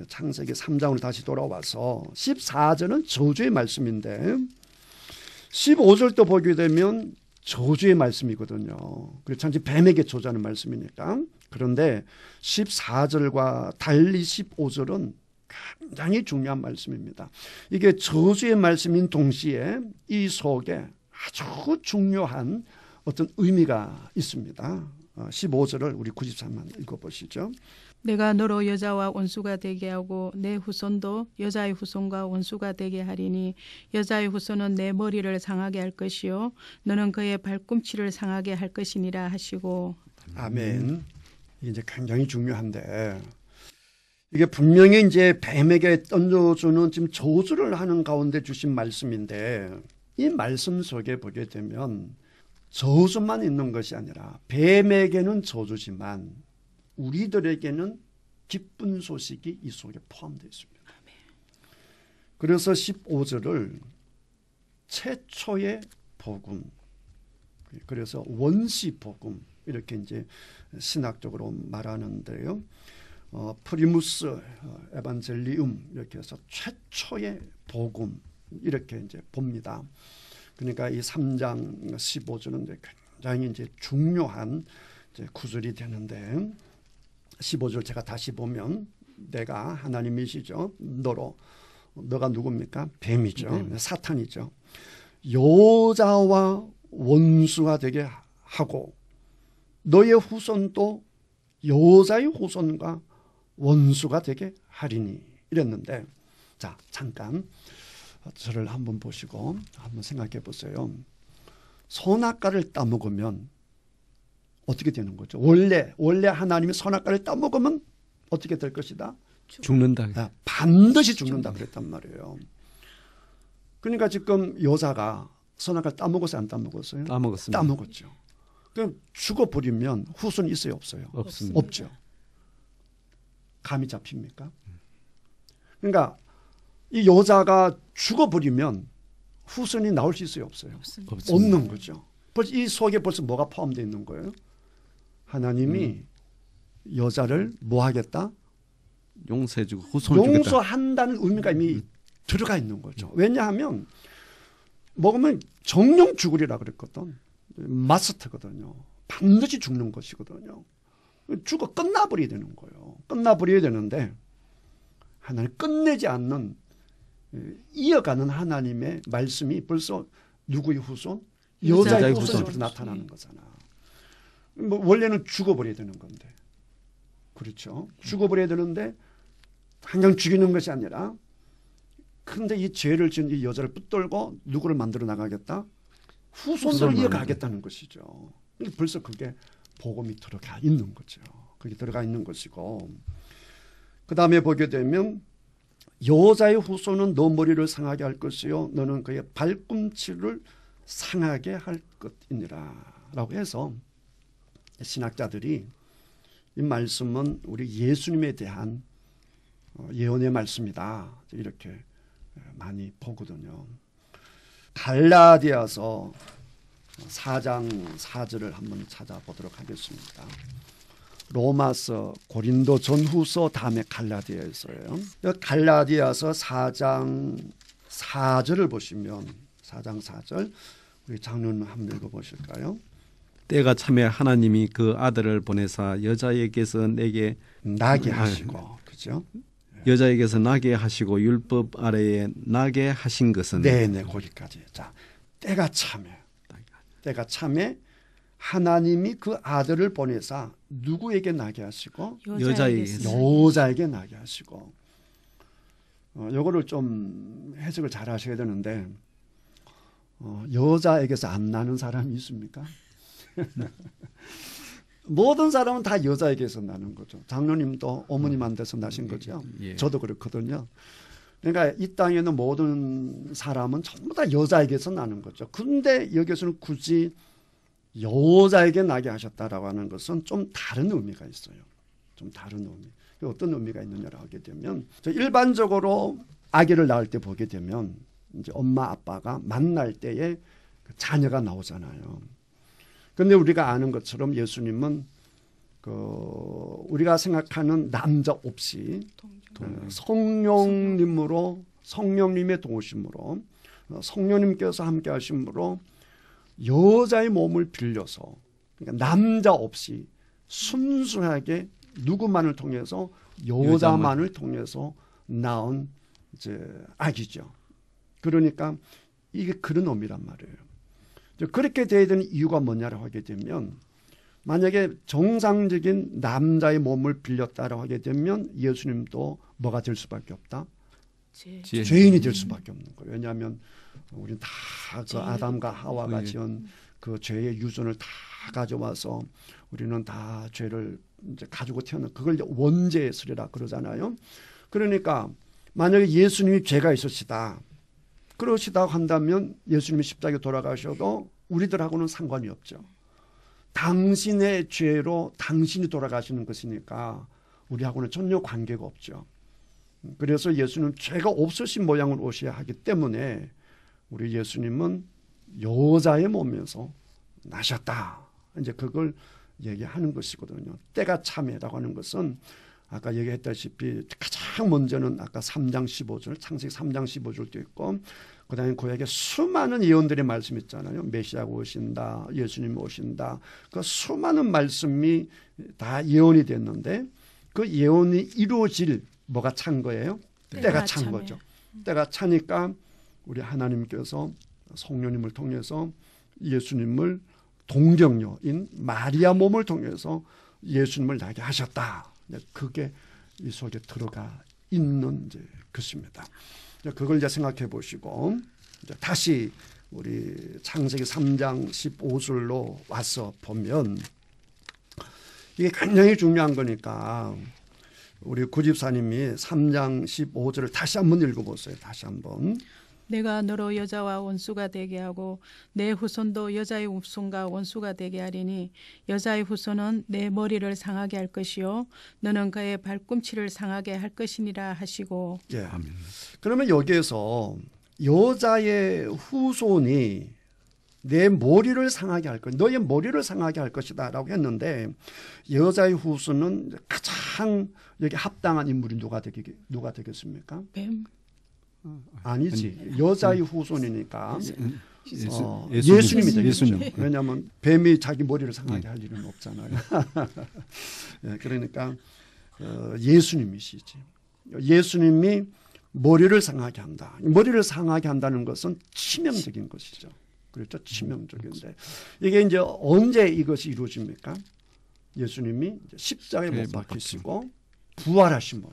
창세기 3장으로 다시 돌아와서 14절은 저주의 말씀인데 15절도 보게 되면 저주의 말씀이거든요. 그렇죠. 이제 뱀에게 저주하는 말씀이니까. 그런데 14절과 달리 15절은 굉장히 중요한 말씀입니다. 이게 저주의 말씀인 동시에 이 속에 아주 중요한 어떤 의미가 있습니다. 15절을 우리 93만 읽어보시죠. 내가 너로 여자와 원수가 되게 하고 내 후손도 여자의 후손과 원수가 되게 하리니 여자의 후손은 내 머리를 상하게 할 것이요 너는 그의 발꿈치를 상하게 할 것이니라 하시고. 아멘. 이게 이제 굉장히 중요한데 이게 분명히 이제 뱀에게 던져주는 지금 저주를 하는 가운데 주신 말씀인데 이 말씀 속에 보게 되면 저주만 있는 것이 아니라 뱀에게는 저주지만 우리들에게는 기쁜 소식이 이 속에 포함되어 있습니다. 그래서 15절을 최초의 복음, 그래서 원시 복음 이렇게 이제 신학적으로 말하는데요. 프리무스 에반젤리움 이렇게 해서 최초의 복음 이렇게 이제 봅니다. 그러니까 이 3장 15절은 이제 굉장히 이제 중요한 이제 구절이 되는데 15절 제가 다시 보면 내가 하나님이시죠. 너가 누굽니까? 뱀이죠. 사탄이죠. 여자와 원수가 되게 하고 너의 후손도 여자의 후손과 원수가 되게 하리니 이랬는데 자 잠깐 저를 한번 보시고 한번 생각해 보세요. 선악과를 따먹으면 어떻게 되는 거죠? 원래 하나님이 선악과를 따먹으면 어떻게 될 것이다? 죽는다. 반드시 죽는다 그랬단 말이에요. 그러니까 지금 여자가 선악과를 따먹었어요? 안 따먹었어요? 따먹었습니다. 따먹었죠. 그럼 죽어버리면 후손이 있어요? 없어요? 없습니다. 없죠. 감이 잡힙니까? 그러니까 이 여자가 죽어버리면 후손이 나올 수 있어요? 없어요? 없습니다. 없는 거죠. 벌써 이 속에 벌써 뭐가 포함되어 있는 거예요? 하나님이 여자를 뭐 하겠다? 용서해주고 후손을 주겠다. 용서한다는 의미가 이미 들어가 있는 거죠. 왜냐하면 먹으면 정령 죽으리라 그랬거든. 마스터거든요. 반드시 죽는 것이거든요. 죽어 끝나버려야 되는 거예요. 끝나버려야 되는데 하나님 끝내지 않는 이어가는 하나님의 말씀이 벌써 누구의 후손? 여자의 후손으로 나타나는 거잖아. 뭐 원래는 죽어버려야 되는 건데. 그렇죠. 죽어버려야 되는데 당장 죽이는 것이 아니라 근데 이 죄를 지은 이 여자를 붙들고 누구를 만들어 나가겠다? 후손을 이어가겠다는 것이죠. 벌써 그게 복음이 들어가 있는 거죠. 그게 들어가 있는 것이고 그 다음에 보게 되면 여자의 후손은 너 머리를 상하게 할 것이요 너는 그의 발꿈치를 상하게 할 것이니라 라고 해서 신학자들이 이 말씀은 우리 예수님에 대한 예언의 말씀이다 이렇게 많이 보거든요. 갈라디아서 4장 4절을 한번 찾아보도록 하겠습니다. 로마서, 고린도 전후서 다음에 갈라디아서예요. 갈라디아서 4장 4절을 보시면 4장 4절 우리 장로님 한번 읽어보실까요? 때가 참에 하나님이 그 아들을 보내사 여자에게서 내게 나게 하시고 그죠? 여자에게서 나게 하시고 율법 아래에 나게 하신 것은 네네 거기까지. 자 때가 참에 하나님이 그 아들을 보내사 누구에게 나게 하시고 여자에게 나게 하시고 요거를 좀 해석을 잘 하셔야 되는데 여자에게서 안 나는 사람이 있습니까? 모든 사람은 다 여자에게서 나는 거죠. 장로님도 어머님한테서 나신 거죠. 예. 저도 그렇거든요. 그러니까 이 땅에 있는 모든 사람은 전부 다 여자에게서 나는 거죠. 근데 여기서는 굳이 여자에게 나게 하셨다라고 하는 것은 좀 다른 의미가 있어요. 좀 다른 의미. 어떤 의미가 있느냐를 하게 되면 일반적으로 아기를 낳을 때 보게 되면 이제 엄마 아빠가 만날 때에 그 자녀가 나오잖아요. 그런데 우리가 아는 것처럼 예수님은 그 우리가 생각하는 남자 없이 성령님으로 성령님의 도우심으로 성령님께서 함께 하심으로 여자의 몸을 빌려서 그러니까 남자 없이 순수하게 누구만을 통해서 여자만을 통해서 낳은 이제 아기죠. 그러니까 이게 그런 의미란 말이에요. 그렇게 돼야 되는 이유가 뭐냐라고 하게 되면 만약에 정상적인 남자의 몸을 빌렸다라고 하게 되면 예수님도 뭐가 될 수밖에 없다? 죄인이 될 수밖에 없는 거예요. 왜냐하면 우리는 다 그 아담과 하와가 지은 그 죄의 유전을 다 가져와서 우리는 다 죄를 이제 가지고 태어난 그걸 이제 원죄스리라 그러잖아요. 그러니까 만약에 예수님이 죄가 있으시다. 그러시다고 한다면 예수님이 십자가에 돌아가셔도 우리들하고는 상관이 없죠. 당신의 죄로 당신이 돌아가시는 것이니까 우리하고는 전혀 관계가 없죠. 그래서 예수님은 죄가 없으신 모양으로 오셔야 하기 때문에 우리 예수님은 여자의 몸에서 나셨다. 이제 그걸 얘기하는 것이거든요. 때가 참에라고 하는 것은 아까 얘기했다시피 가장 먼저는 아까 3장 15절 창세기 3장 15절도 있고 그다음에 구약에 수많은 예언들의 말씀 있잖아요. 메시아가 오신다. 예수님 오신다. 그 수많은 말씀이 다 예언이 됐는데 그 예언이 이루어질 뭐가 찬 거예요? 때가 찬 거죠. 때가 차니까 우리 하나님께서 성령님을 통해서 예수님을 동정녀인 마리아 몸을 통해서 예수님을 나게 하셨다. 그게 이 속에 들어가 있는 이제 것입니다. 그걸 이제 생각해 보시고 이제 다시 우리 창세기 3장 15절로 와서 보면 이게 굉장히 중요한 거니까 우리 구집사님이 3장 15절을 다시 한번 읽어보세요. 다시 한번. 내가 너로 여자와 원수가 되게 하고 내 후손도 여자의 후손과 원수가 되게 하리니 여자의 후손은 내 머리를 상하게 할 것이요 너는 그의 발꿈치를 상하게 할 것이니라 하시고. 예. 그러면 여기에서 여자의 후손이 내 머리를 상하게 할 것, 너의 머리를 상하게 할 것이다라고 했는데 여자의 후손은 가장 여기 합당한 인물이 누가 되겠습니까? 뱀. 아니지. 여자의 후손이니까 예수님이죠. 예수님. 왜냐하면 뱀이 자기 머리를 상하게 할 일은 없잖아요. 예, 그러니까 예수님이시지. 예수님이 머리를 상하게 한다. 머리를 상하게 한다는 것은 치명적인 것이죠. 그렇죠. 치명적인데 이게 이제 언제 이것이 이루어집니까? 예수님이 십자가에 못 박히시고 부활하심으로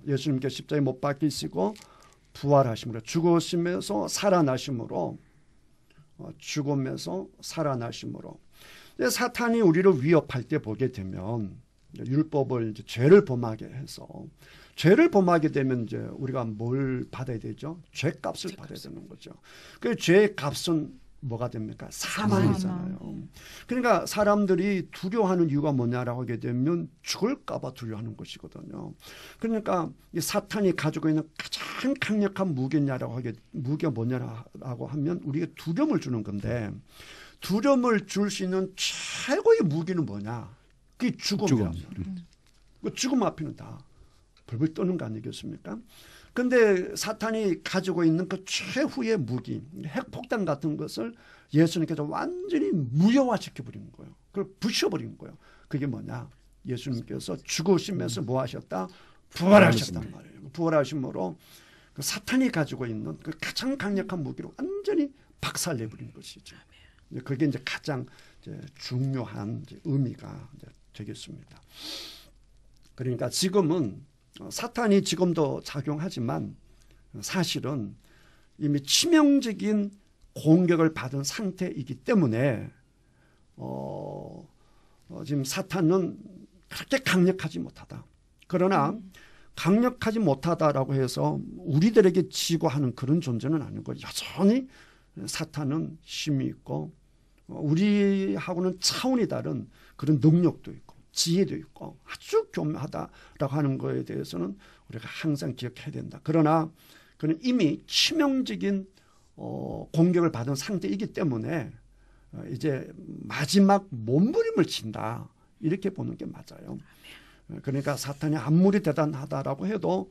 예수님께 십자가에 못 박히시고 부활하심으로 죽으시면서 살아나심으로 죽음에서 살아나심으로 사탄이 우리를 위협할 때 보게 되면 율법을 이제 죄를 범하게 해서 죄를 범하게 되면 이제 우리가 뭘 받아야 되죠? 죄값을 받아야 되는 거죠. 그 죄의 값은 뭐가 됩니까? 사망이잖아요. 그러니까 사람들이 두려워하는 이유가 뭐냐라고 하게 되면 죽을까 봐 두려워하는 것이거든요. 그러니까 이 사탄이 가지고 있는 가장 강력한 무기가 뭐냐라고 하면 우리가 두려움을 주는 건데 두려움을 줄 수 있는 최고의 무기는 뭐냐? 그게 죽음이란 말이에요. 그 죽음 앞에는 다 벌벌 떠는 거 아니겠습니까? 그런데 사탄이 가지고 있는 그 최후의 무기, 핵폭탄 같은 것을 예수님께서 완전히 무효화시켜버린 거예요. 그걸 부셔버린 거예요. 그게 뭐냐? 예수님께서 죽으시면서 뭐 하셨다? 부활하셨단 말이에요. 부활하심으로 그 사탄이 가지고 있는 그 가장 강력한 무기로 완전히 박살내버린 것이죠. 그게 이제 가장 이제 중요한 이제 의미가 이제 되겠습니다. 그러니까 지금은 사탄이 지금도 작용하지만 사실은 이미 치명적인 공격을 받은 상태이기 때문에 지금 사탄은 그렇게 강력하지 못하다. 그러나 강력하지 못하다라고 해서 우리들에게 지고 하는 그런 존재는 아니고 여전히 사탄은 힘이 있고 우리하고는 차원이 다른 그런 능력도 있고 지혜도 있고 아주 교묘하다라고 하는 거에 대해서는 우리가 항상 기억해야 된다. 그러나 그는 이미 치명적인 공격을 받은 상태이기 때문에 이제 마지막 몸부림을 친다. 이렇게 보는 게 맞아요. 그러니까 사탄이 아무리 대단하다라고 해도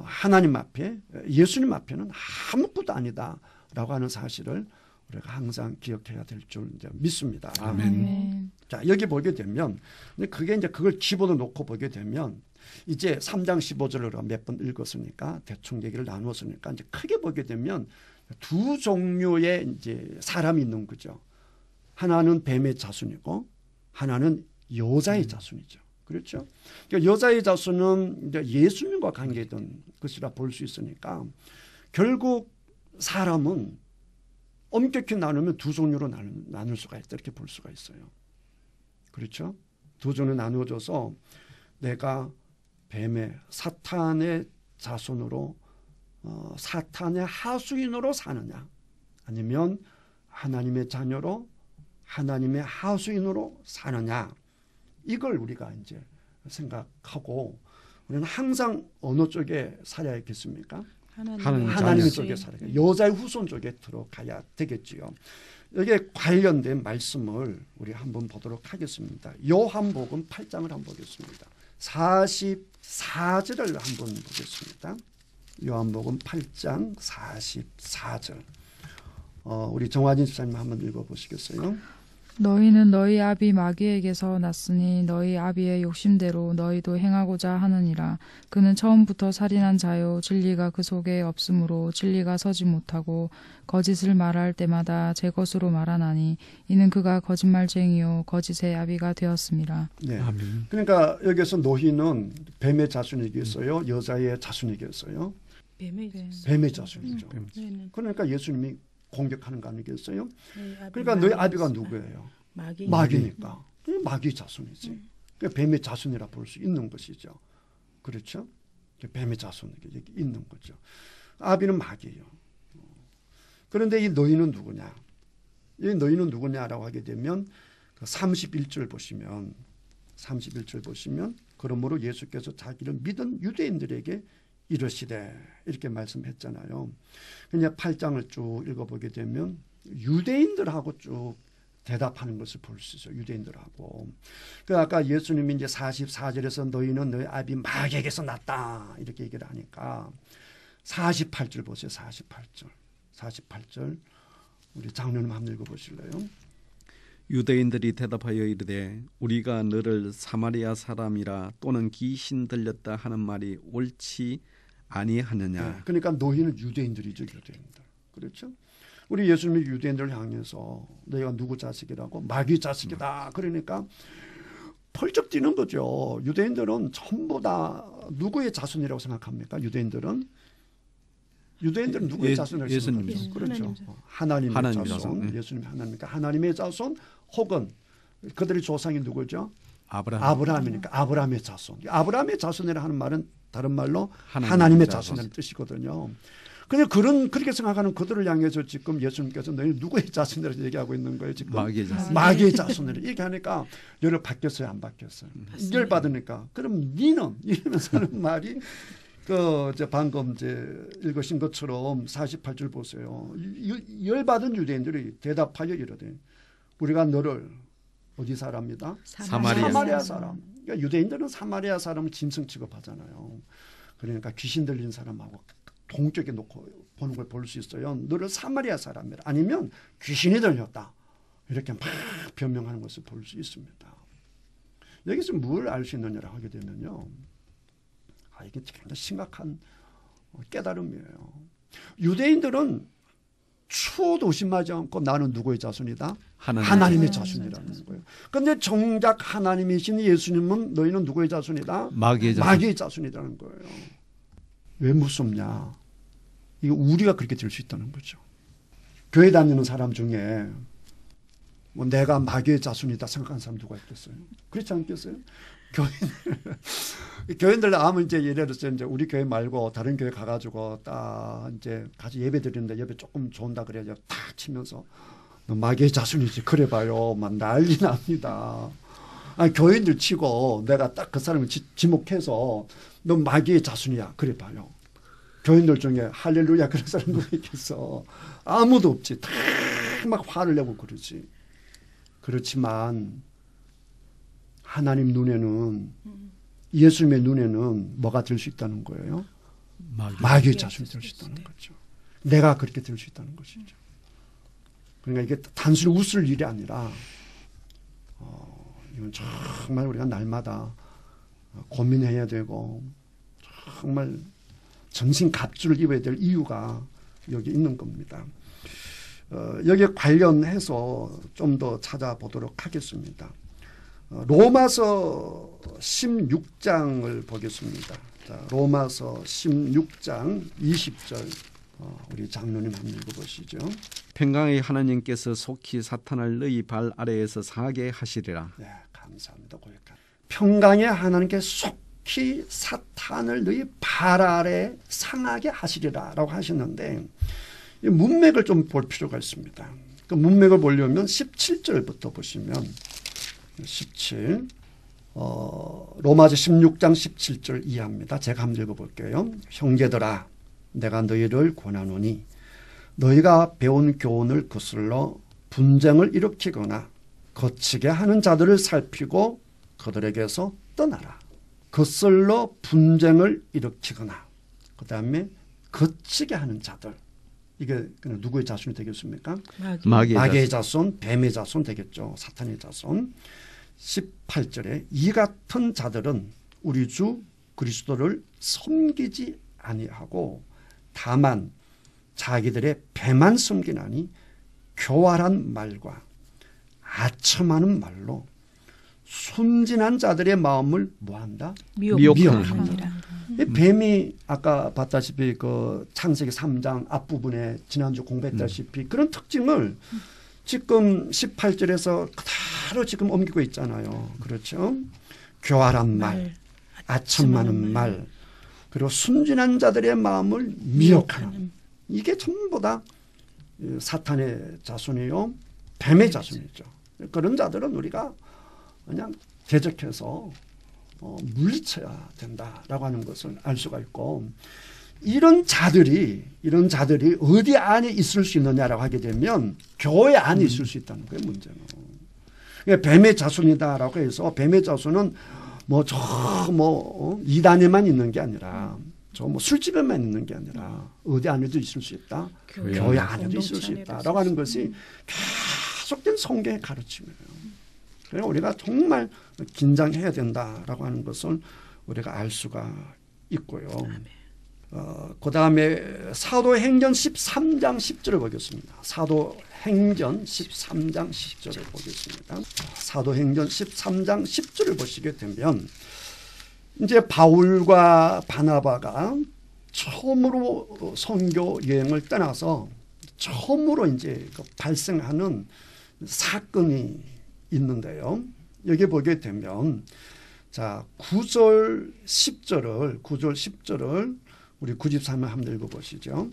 하나님 앞에 예수님 앞에는 아무것도 아니다라고 하는 사실을 우리가 항상 기억해야 될 줄 믿습니다. 아멘. 자, 여기 보게 되면 근데 그게 이제 그걸 기본으로 놓고 보게 되면 이제 3장 15절을 몇 번 읽었으니까 대충 얘기를 나누었으니까 이제 크게 보게 되면 두 종류의 이제 사람이 있는 거죠. 하나는 뱀의 자손이고 하나는 여자의 자손이죠. 그렇죠? 그러니까 여자의 자손은 이제 예수님과 관계된 것이라 볼 수 있으니까 결국 사람은 엄격히 나누면 두 종류로 나눌 수가 있다. 이렇게 볼 수가 있어요. 그렇죠? 두 종류 나누어져서 내가 뱀의 사탄의 자손으로 사탄의 하수인으로 사느냐 아니면 하나님의 자녀로 하나님의 하수인으로 사느냐 이걸 우리가 이제 생각하고 우리는 항상 어느 쪽에 살아야 겠습니까? 하나님의 쪽에 살아야 여자의 후손 쪽에 들어가야 되겠지요. 여기에 관련된 말씀을 우리 한번 보도록 하겠습니다. 요한복음 8장을 한번 보겠습니다. 44절을 한번 보겠습니다. 요한복음 8장 44절. 우리 정화진 집사님 한번 읽어보시겠어요? 너희는 너희 아비 마귀에게서 났으니 너희 아비의 욕심대로 너희도 행하고자 하느니라. 그는 처음부터 살인한 자요 진리가 그 속에 없으므로 진리가 서지 못하고 거짓을 말할 때마다 제 것으로 말하나니 이는 그가 거짓말쟁이요 거짓의 아비가 되었습니다. 네. 아멘. 그러니까 여기서 너희는 뱀의 자손이겠어요? 여자의 자손이겠어요? 뱀의 자손이죠. 그러니까 예수님이 공격하는 거 아니겠어요? 그러니까 너희 아비가 누구예요? 마귀니까. 마귀 자손이지. 그러니까 뱀의 자손이라 볼 수 있는 것이죠. 그렇죠? 뱀의 자손이 있는 거죠. 아비는 마귀예요. 그런데 이 너희는 누구냐? 이 너희는 누구냐라고 하게 되면 31절 보시면 31절 보시면 그러므로 예수께서 자기를 믿은 유대인들에게 이르시되 이렇게 말씀했잖아요. 그냥 8장을 쭉 읽어보게 되면 유대인들하고 쭉 대답하는 것을 볼 수 있어요. 유대인들하고. 그 아까 예수님이 이제 44절에서 너희는 너희 아비 마귀에게서 났다 이렇게 얘기를 하니까 48절 보세요. 48절 우리 장로님 한번 읽어보실래요? 유대인들이 대답하여 이르되 우리가 너를 사마리아 사람이라 또는 귀신 들렸다 하는 말이 옳지 아니하느냐. 네, 그러니까 너희는 유대인들이죠. 유대인들. 그렇죠? 우리 예수님이 유대인들을 향해서 너희가 누구 자식이라고? 마귀 자식이다. 그러니까 펄쩍 뛰는 거죠. 유대인들은 전부 다 누구의 자손이라고 생각합니까? 유대인들은 누구의 자손이라고 생각합니까? 그렇죠. 하나님의 자손. 네. 예수님이 하나님이니까 하나님의 자손 혹은 그들의 조상이 누구죠? 아브라함. 아브라함이니까 아브라함의 자손. 아브라함의 자손이라 하는 말은 다른 말로 하나님의 자손이라는 뜻이거든요. 그냥 그렇게 생각하는 그들을 향해서 지금 예수님께서 너희 누구의 자손이라고 얘기하고 있는 거예요? 지금 마귀의 자손. 마귀의 자손이라 이렇게 하니까 열을 받겠어요, 안 받겠어요? 열 받으니까 그럼 니는 이러면서 하는 말이 방금 읽으신 것처럼 48절 보세요. 열 받은 유대인들이 대답하여 이르되 우리가 너를 어디 사람이다? 사마리아 사람. 그러니까 유대인들은 사마리아 사람을 짐승 취급하잖아요. 그러니까 귀신 들린 사람하고 동쪽에 놓고 보는 걸 볼 수 있어요. 너를 사마리아 사람이라 아니면 귀신이 들렸다. 이렇게 막 변명하는 것을 볼 수 있습니다. 여기서 뭘 알 수 있느냐라고 하게 되면요. 이게 굉장히 심각한 깨달음이에요. 유대인들은 추호도 의심하지 않고 나는 누구의 자손이다? 하나님의 자손이라는 거예요. 그런데 정작 하나님이신 예수님은 너희는 누구의 자손이다? 마귀의 자손이라는 거예요. 왜 무섭냐? 이거 우리가 그렇게 될 수 있다는 거죠. 교회 다니는 사람 중에 뭐 내가 마귀의 자손이다 생각하는 사람 누가 있겠어요? 그렇지 않겠어요? 교인들 아무 이제 예를 들어서 이제 우리 교회 말고 다른 교회 가가지고 딱 이제 같이 예배 드리는데 예배 조금 좋은다 그래야죠. 탁 치면서 너 마귀의 자손이지 그래봐요. 막 난리 납니다. 아니, 교인들 치고 내가 딱 그 사람을 지목해서 너 마귀의 자손이야. 그래 봐요. 교인들 중에 할렐루야 그런 사람 누가 있겠어. 아무도 없지. 다 막 화를 내고 그러지. 그렇지만 하나님 눈에는, 예수님의 눈에는 뭐가 될 수 있다는 거예요? 마귀의 자손이 될 수 있다는 거죠. 내가 그렇게 될 수 있다는 것이죠. 그러니까 이게 단순히 웃을 일이 아니라 이건 정말 우리가 날마다 고민해야 되고 정말 정신갑주를 입어야 될 이유가 여기 있는 겁니다. 여기에 관련해서 좀 더 찾아보도록 하겠습니다. 로마서 16장을 보겠습니다. 자, 로마서 16장 20절 우리 장로님 한번 읽어보시죠. 평강의 하나님께서 속히 사탄을 너희 발 아래에서 상하게 하시리라. 네, 감사합니다. 고백합니다. 평강의 하나님께 속히 사탄을 너희 발 아래 상하게 하시리라 라고 하셨는데 이 문맥을 좀 볼 필요가 있습니다. 그 문맥을 보려면 17절부터 보시면 17 로마서 16장 17절 이해합니다. 제가 한번 읽어볼게요. 형제들아 내가 너희를 권하노니 너희가 배운 교훈을 거슬러 분쟁을 일으키거나 거치게 하는 자들을 살피고 그들에게서 떠나라. 거슬러 분쟁을 일으키거나 그 다음에 거치게 하는 자들, 이게 누구의 자손이 되겠습니까? 마귀의 자손, 뱀의 자손 되겠죠. 사탄의 자손. 18절에 이 같은 자들은 우리 주 그리스도를 섬기지 아니하고 다만 자기들의 배만 섬기나니 교활한 말과 아첨하는 말로 순진한 자들의 마음을 뭐한다? 미혹한다. 뱀이 아까 봤다시피 그 창세기 3장 앞부분에 지난주 공부했다시피 그런 특징을 지금 18절에서 그대로 지금 옮기고 있잖아요. 그렇죠? 교활한 말, 아첨하는 말, 그리고 순진한 자들의 마음을 미혹하는, 이게 전부 다 사탄의 자손이요, 뱀의 자손이죠. 그런 자들은 우리가 그냥 대적해서 물리쳐야 된다라고 하는 것을 알 수가 있고, 이런 자들이 어디 안에 있을 수 있느냐라고 하게 되면 교회 안에 있을 수 있다는 거예요. 문제는. 그러니까 뱀의 자손이다라고 해서 뱀의 자손은 이단에만 있는 게 아니라 술집에만 있는 게 아니라 어디 안에도 있을 수 있다. 교회 안에도 있을 수 있다라고 하는 것이 계속된 성경의 가르침이에요. 그래서 우리가 정말 긴장해야 된다라고 하는 것을 우리가 알 수가 있고요. 그 다음에 사도행전 13장 10절을 보겠습니다. 사도행전 13장 10절을 보겠습니다. 사도행전 13장 10절을 보시게 되면 이제 바울과 바나바가 처음으로 선교 여행을 떠나서 처음으로 이제 발생하는 사건이 있는데요. 여기 보게 되면 자 9절 10절을 우리 93을 한번 읽어보시죠.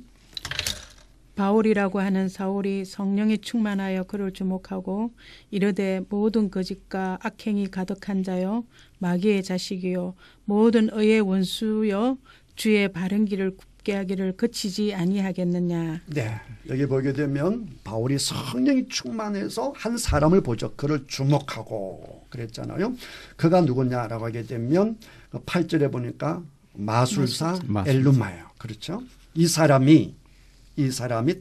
바울이라고 하는 사울이 성령에 충만하여 그를 주목하고 이르되 모든 거짓과 악행이 가득한 자요 마귀의 자식이요 모든 의의 원수요 주의 바른 길을 굽게 하기를 거치지 아니하겠느냐. 네, 여기 보게 되면 바울이 성령이 충만해서 한 사람을 보죠. 그를 주목하고 그랬잖아요. 그가 누구냐라고 하게 되면 8절에 보니까 마술사 엘루마예요. 그렇죠? 이 사람이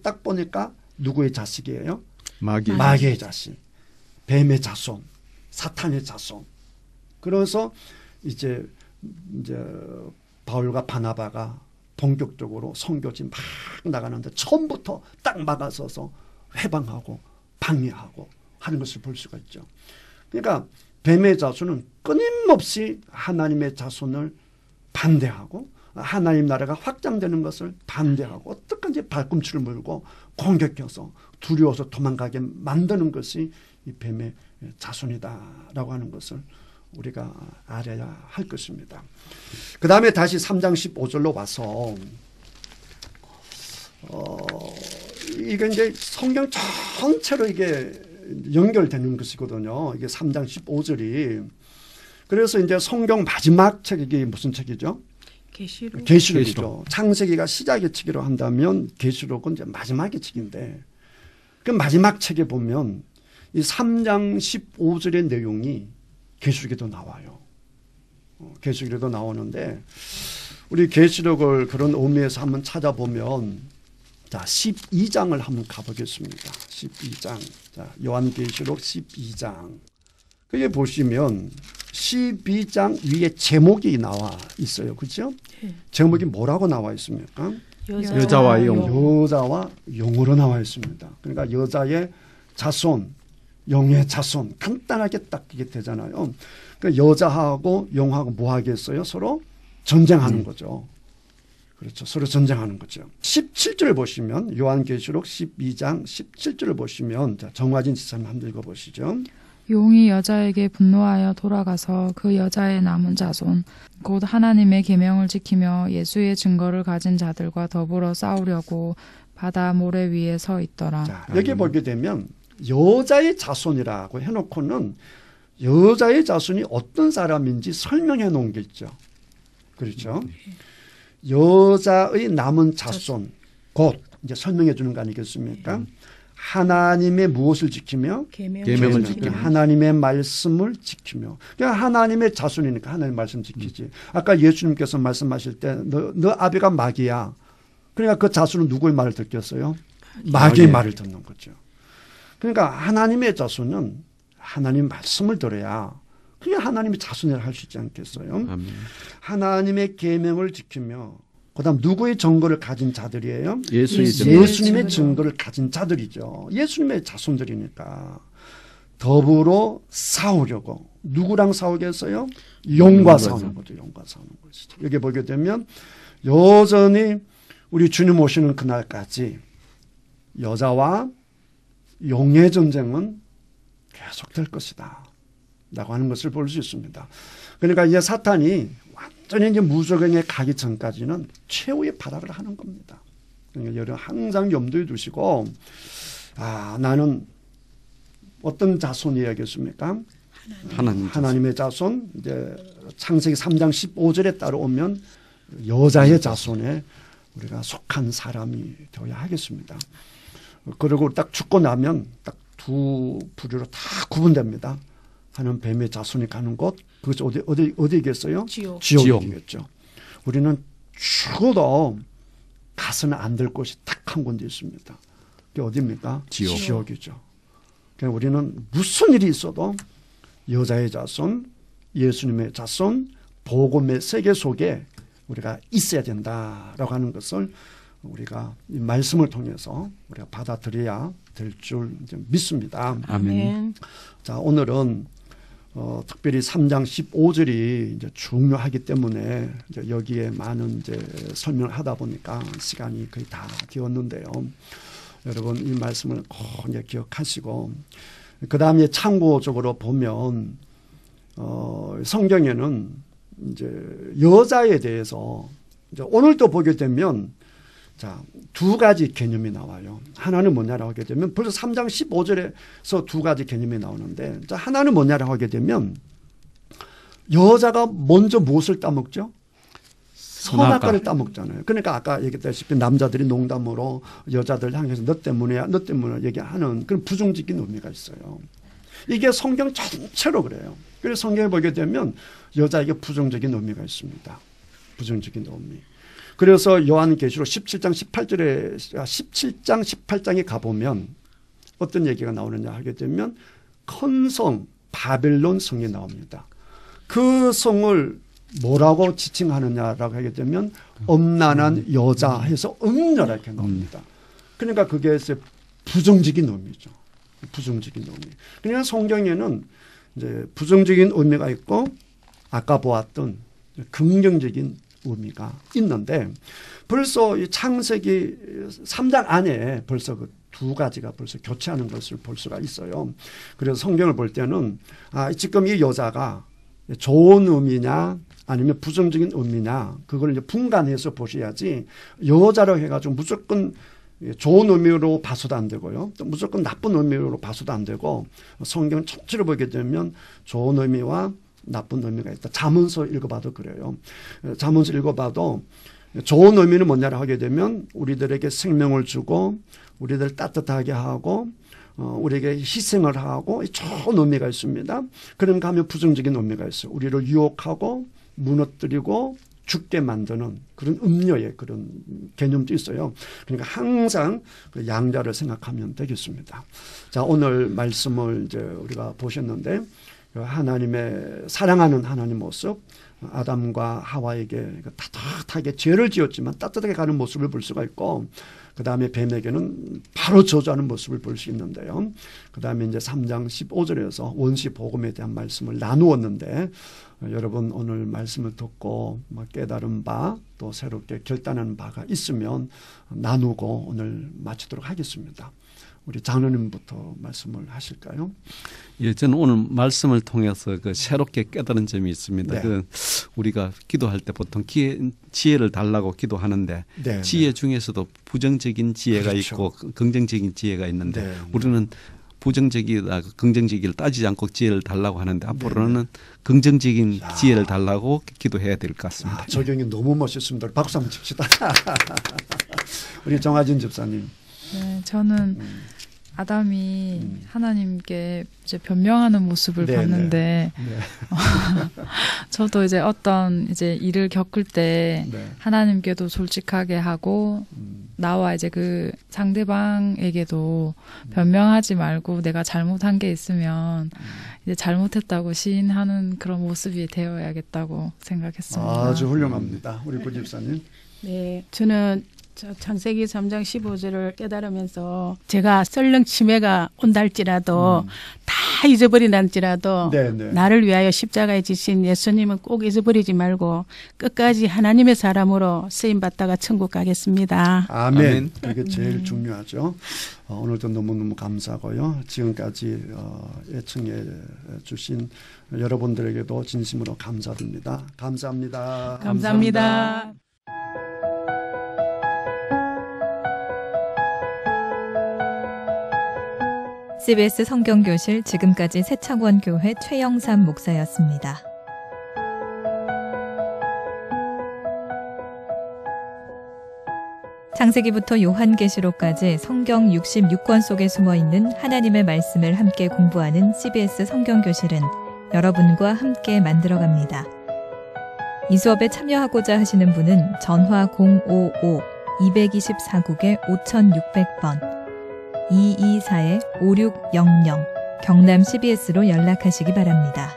딱 보니까 누구의 자식이에요? 마귀의 자식, 뱀의 자손, 사탄의 자손. 그래서 이제 바울과 바나바가 본격적으로 선교지 막 나가는데 처음부터 딱 막아서서 회방하고 방해하고 하는 것을 볼 수가 있죠. 그러니까 뱀의 자손은 끊임없이 하나님의 자손을 반대하고 하나님 나라가 확장되는 것을 반대하고 어떻게든지 발꿈치를 물고 공격해서 두려워서 도망가게 만드는 것이 이 뱀의 자손이다라고 하는 것을 우리가 알아야 할 것입니다. 그 다음에 다시 3장 15절로 와서 이게 이제 성경 전체로 이게 연결되는 것이거든요. 이게 3장 15절이. 그래서 이제 성경 마지막 책이 무슨 책이죠? 계시록. 계시록이죠. 창세기가 시작의 책이라고 한다면 계시록은 이제 마지막의 책인데 그 마지막 책에 보면 이 3장 15절의 내용이 계시록에도 나와요. 계시록에도 나오는데 우리 계시록을 그런 의미에서 한번 찾아보면 자 12장을 한번 가보겠습니다. 12장. 자 요한계시록 12장. 그게 보시면 12장 위에 제목이 나와 있어요. 그렇죠? 제목이 뭐라고 나와 있습니까? 여자와 용. 여자와 용으로 나와 있습니다. 그러니까 여자의 자손, 용의 자손 간단하게 딱 이게 되잖아요. 그러니까 여자하고 용하고 뭐 하겠어요? 서로 전쟁하는 거죠. 그렇죠. 서로 전쟁하는 거죠. 17절 보시면 요한계시록 12장 17절을 보시면 자, 정화진 지사님 한번 읽어보시죠. 용이 여자에게 분노하여 돌아가서 그 여자의 남은 자손 곧 하나님의 계명을 지키며 예수의 증거를 가진 자들과 더불어 싸우려고 바다 모래 위에 서 있더라. 자, 여기 보게 되면 여자의 자손이라고 해놓고는 여자의 자손이 어떤 사람인지 설명해 놓은 게 있죠. 그렇죠. 여자의 남은 자손 곧 이제 설명해 주는 거 아니겠습니까? 하나님의 무엇을 지키며 계명을 지키며 하나님의 말씀을 지키며 그러니까 하나님의 자손이니까 하나님의 말씀 지키지. 아까 예수님께서 말씀하실 때 너 아비가 마귀야. 그러니까 그 자손은 누구의 말을 듣겠어요? 마귀의 말을 듣는 거죠. 그러니까 하나님의 자손은 하나님의 말씀을 들어야 그게 하나님의 자손이라 할 수 있지 않겠어요? 아멘. 하나님의 계명을 지키며 그다음 누구의 증거를 가진 자들이에요? 예수님의 예수님의 증거를 가진 자들이죠. 예수님의 자손들이니까 더불어 싸우려고 누구랑 싸우겠어요? 용과 싸우는 거죠. 용과 싸우는 것이죠. 여기 보게 되면 여전히 우리 주님 오시는 그날까지 여자와 용의 전쟁은 계속될 것이다 라고 하는 것을 볼 수 있습니다. 그러니까 이제 사탄이 완전히 이제 무적행에 가기 전까지는 최후의 발악을 하는 겁니다. 그러니까 여러분 항상 염두에 두시고 나는 어떤 자손이야겠습니까? 하나님의 자손. 이제 창세기 3장 15절에 따라오면 여자의 자손에 우리가 속한 사람이 되어야 하겠습니다. 그리고 딱 죽고 나면 딱 두 부류로 다 구분됩니다. 하나는 뱀의 자손이 가는 곳, 그것이 어디겠어요? 지옥이겠죠. 우리는 죽어도 가서는 안 될 곳이 딱 한 군데 있습니다. 그게 어디입니까? 지옥이죠. 그러니까 우리는 무슨 일이 있어도 여자의 자손, 예수님의 자손, 복음의 세계 속에 우리가 있어야 된다라고 하는 것을 우리가 이 말씀을 통해서 우리가 받아들여야 될 줄 믿습니다. 아멘. 자, 오늘은 특별히 3장 15절이 이제 중요하기 때문에 이제 여기에 많은 이제 설명을 하다 보니까 시간이 거의 다 되었는데요. 여러분 이 말씀을 꼭 이제 기억하시고 그 다음에 참고적으로 보면 성경에는 이제 여자에 대해서 이제 오늘도 보게 되면 자, 두 가지 개념이 나와요. 하나는 뭐냐라고 하게 되면 벌써 3장 15절에서 두 가지 개념이 나오는데 자, 하나는 뭐냐라고 하게 되면 여자가 먼저 무엇을 따먹죠? 선악과를 따먹잖아요. 그러니까 아까 얘기했다시피 남자들이 농담으로 여자들 향해서 너 때문에 얘기하는 그런 부정적인 의미가 있어요. 이게 성경 전체로 그래요. 그래서 성경에 보게 되면 여자에게 부정적인 의미가 있습니다. 부정적인 의미. 그래서 요한계시록 17장 18장에 가보면 어떤 얘기가 나오느냐 하게 되면 큰 성 바벨론 성이 나옵니다. 그 성을 뭐라고 지칭하느냐라고 하게 되면 엄란한 여자 해서 음녀라 이렇게 나옵니다. 그러니까 그게 부정적인 의미죠. 부정적인 의미. 그러니까 성경에는 이제 부정적인 의미가 있고 아까 보았던 긍정적인 의미가 있는데 벌써 이 창세기 3장 안에 벌써 그 두 가지가 벌써 교체하는 것을 볼 수가 있어요. 그래서 성경을 볼 때는 지금 이 여자가 좋은 의미냐 아니면 부정적인 의미냐 그걸 이제 분간해서 보셔야지 여자로 해가지고 무조건 좋은 의미로 봐서도 안 되고요. 또 무조건 나쁜 의미로 봐서도 안 되고 성경 전체를 보게 되면 좋은 의미와 나쁜 의미가 있다. 잠언서 읽어봐도 그래요. 잠언서 읽어봐도 좋은 의미는 뭐냐를 하게 되면 우리들에게 생명을 주고 우리들 따뜻하게 하고 우리에게 희생을 하고 좋은 의미가 있습니다. 그런가 하면 부정적인 의미가 있어요. 우리를 유혹하고 무너뜨리고 죽게 만드는 그런 음료의 그런 개념도 있어요. 그러니까 항상 그 양자를 생각하면 되겠습니다. 자, 오늘 말씀을 이제 우리가 보셨는데 하나님의 사랑하는 하나님 모습, 아담과 하와에게 따뜻하게 죄를 지었지만 따뜻하게 가는 모습을 볼 수가 있고, 그 다음에 뱀에게는 바로 저주하는 모습을 볼 수 있는데요. 그 다음에 이제 3장 15절에서 원시 복음에 대한 말씀을 나누었는데, 여러분 오늘 말씀을 듣고 깨달은 바 또 새롭게 결단하는 바가 있으면 나누고 오늘 마치도록 하겠습니다. 우리 장로님부터 말씀을 하실까요? 예, 저는 오늘 말씀을 통해서 그 새롭게 깨달은 점이 있습니다. 네. 그 우리가 기도할 때 보통 지혜를 달라고 기도하는데 네, 지혜 중에서도 부정적인 지혜가 그렇죠. 있고 긍정적인 지혜가 있는데 네, 우리는 부정적이다 긍정적이를 따지지 않고 지혜를 달라고 하는데 앞으로는 긍정적인 지혜를 달라고 기도해야 될 것 같습니다. 적용이 너무 멋있습니다. 박수 한번 칩시다. 우리 정하진 집사님. 네, 저는 아담이 하나님께 이제 변명하는 모습을 네, 봤는데 네. 저도 이제 어떤 이제 일을 겪을 때 네. 하나님께도 솔직하게 하고 나와 이제 그 상대방에게도 변명하지 말고 내가 잘못한 게 있으면 이제 잘못했다고 시인하는 그런 모습이 되어야겠다고 생각했습니다. 아주 훌륭합니다. 우리 부 집사님. 네, 저는 창세기 3장 15절을 깨달으면서 제가 썰렁 치매가 온달지라도 다 잊어버리난지라도 네, 네. 나를 위하여 십자가에 지신 예수님은 꼭 잊어버리지 말고 끝까지 하나님의 사람으로 쓰임받다가 천국 가겠습니다. 아멘. 아멘. 그게 제일 중요하죠. 오늘도 너무너무 감사하고요. 지금까지 애청해 주신 여러분들에게도 진심으로 감사드립니다. 감사합니다. 감사합니다. CBS 성경교실 지금까지 새창원 교회 최영삼 목사였습니다. 창세기부터 요한계시록까지 성경 66권 속에 숨어있는 하나님의 말씀을 함께 공부하는 CBS 성경교실은 여러분과 함께 만들어갑니다. 이 수업에 참여하고자 하시는 분은 전화 055-224국에 5600번 224-5600 경남 CBS로 연락하시기 바랍니다.